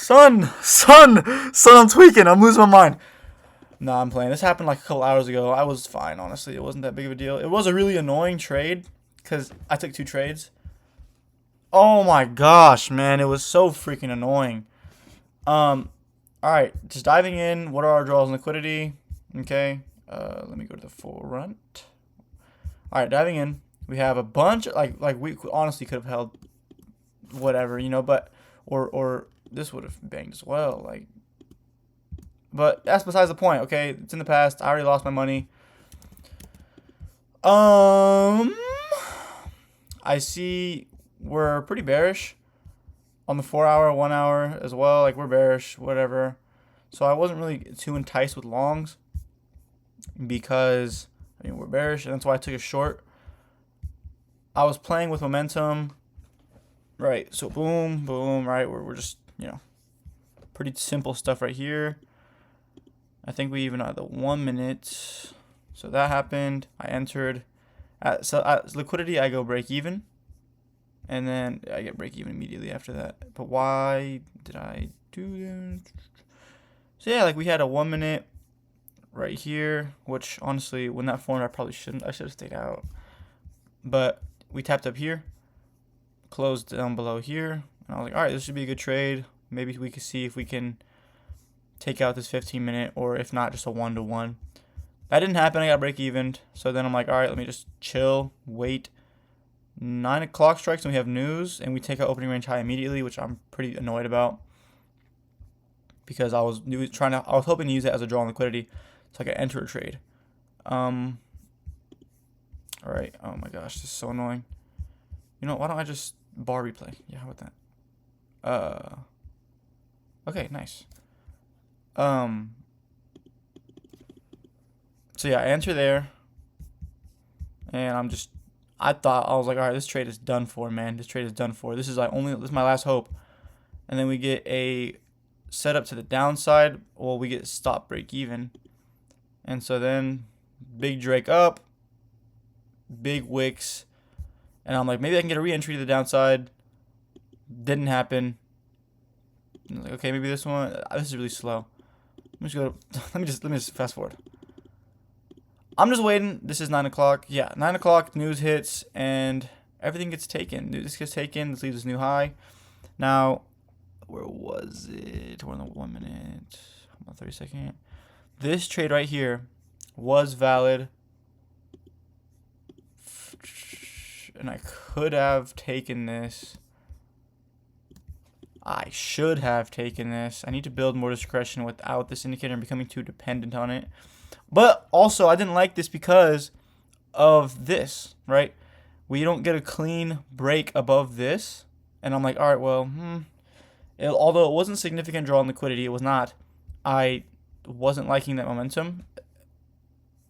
son, I'm tweaking. I'm losing my mind. Nah, I'm playing. This happened like a couple hours ago. I was fine, honestly. It wasn't that big of a deal. It was a really annoying trade because I took 2 trades. Oh my gosh, man. It was so freaking annoying. All right. Just diving in. What are our draws and liquidity? Okay. Let me go to the front. All right, diving in. We have a bunch, like we honestly could have held whatever, but, or this would have banged as well, like. But that's besides the point, okay? It's in the past. I already lost my money. I see we're pretty bearish on the 4-hour, 1 hour as well. Like, we're bearish, whatever. So I wasn't really too enticed with longs because, we're bearish, and that's why I took a short. I was playing with momentum. Right, so boom, boom, right? We're just, pretty simple stuff right here. I think we even had the 1 minute. So that happened. I entered. At liquidity, I go break even. And then I get break even immediately after that. But why did I do that? So yeah, like we had a 1 minute right here, which honestly, when that formed, I probably shouldn't. I should have stayed out. But we tapped up here, closed down below here. And I was like, all right, this should be a good trade. Maybe we could see if we can take out this 15-minute, or if not, just a 1-to-1. That didn't happen. I got break evened. So then I'm like, all right, let me just chill, wait. 9 o'clock strikes and we have news, and we take out opening range high immediately, which I'm pretty annoyed about because I was hoping to use it as a draw on liquidity so I could enter a trade. All right. Oh my gosh, this is so annoying. Why don't I just bar replay? Yeah, how about that? Okay, nice. So yeah, I enter there, and I was like, all right, this trade is done for, man. This trade is done for. This is my last hope. And then we get a setup to the downside. Well, we get stop break even. And so then big Drake up, big wicks, and I'm like, maybe I can get a re-entry to the downside. Didn't happen. I was like, okay, maybe this one. This is really slow. Let me just fast forward. I'm just waiting. This is 9 o'clock. Yeah, 9 o'clock, news hits, and everything gets taken. This gets taken. This leaves this new high. Now, where was it? We're in the 1 minute. About 30 seconds. This trade right here was valid. And I could have taken this. I should have taken this. I need to build more discretion without this indicator and becoming too dependent on it. But also, I didn't like this because of this, right? We don't get a clean break above this. And I'm like, all right, well, although it wasn't significant draw on liquidity, it was not. I wasn't liking that momentum.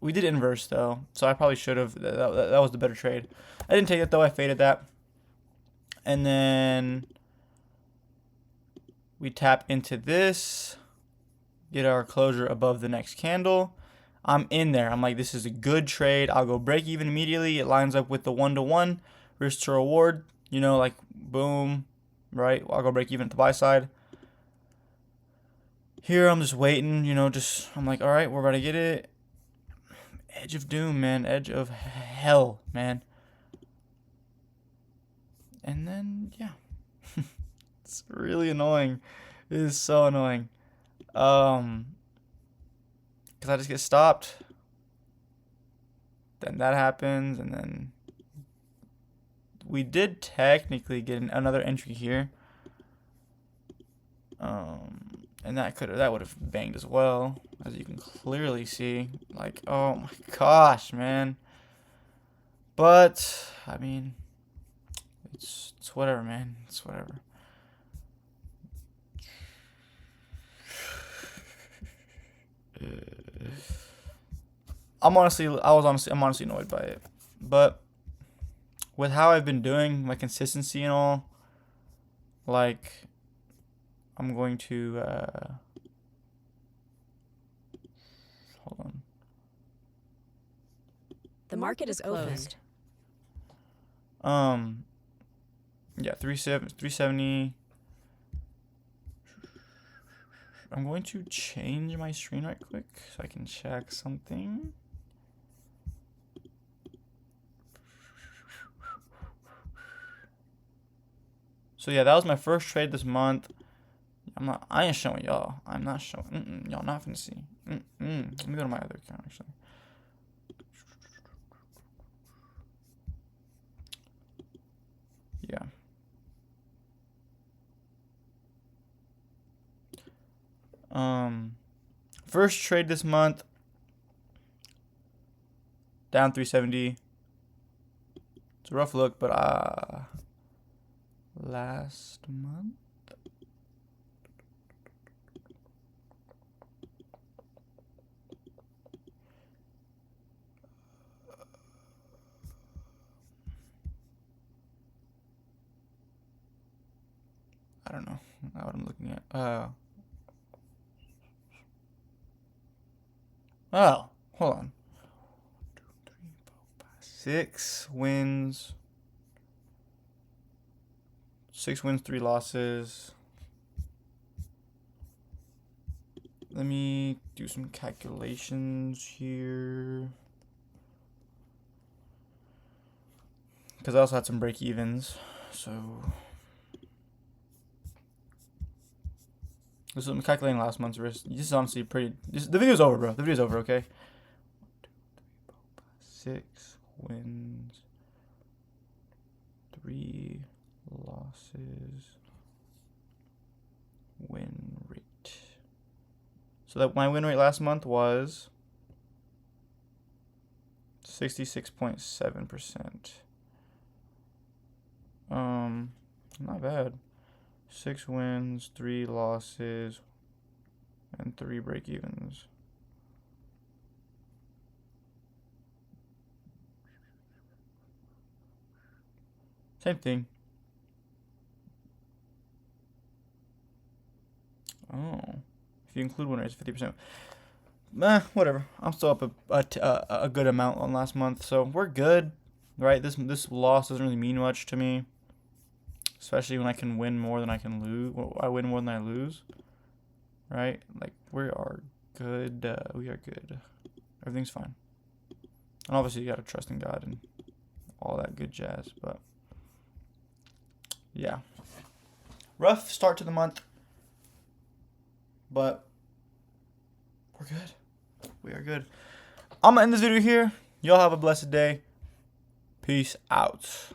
We did inverse, though, so I probably should have. That was the better trade. I didn't take it, though. I faded that. And then we tap into this, get our closure above the next candle. I'm in there. I'm like, this is a good trade. I'll go break even immediately. It lines up with the 1-to-1 risk to reward. Like boom, right? I'll go break even at the buy side. Here I'm just waiting. I'm like, all right, we're about to get it. Edge of doom, man. Edge of hell, man. And then yeah, it's really annoying. It is so annoying. Because I just get stopped. Then that happens, and then we did technically get another entry here. And that would have banged as well, as you can clearly see. Like, oh my gosh, man. But it's whatever, man. It's whatever. I'm honestly annoyed by it. But with how I've been doing, my consistency and all, like, I'm going to hold on. The market is closed. Yeah, 370. I'm going to change my screen right quick so I can check something. So yeah, that was my first trade this month. I ain't showing y'all. I'm not showing. Y'all not finna see. Let me go to my other account actually. Yeah. First trade this month. Down 370. It's a rough look, but last month. I don't know what I'm looking at. Oh, hold on. 2, 3, 4, 5, 6 wins. 6 wins, 3 losses. Let me do some calculations here. Because I also had some break evens. So I'm calculating last month's risk. This is honestly pretty. The video's over, bro. The video's over, okay? 1, 2, 3, 4, 5, 6 wins, 3 losses, win rate. So that my win rate last month was 66.7%. Not bad. 6 wins, 3 losses, and 3 break evens. Same thing. Oh, if you include win rates, 50%. Whatever. I'm still up a good amount on last month, so we're good, right? This loss doesn't really mean much to me, especially when I can win more than I can lose. Well, I win more than I lose, right? Like we are good. We are good. Everything's fine. And obviously, you gotta trust in God and all that good jazz. But yeah, rough start to the month, but we're good. We are good. I'm gonna end this video here. Y'all have a blessed day. Peace out.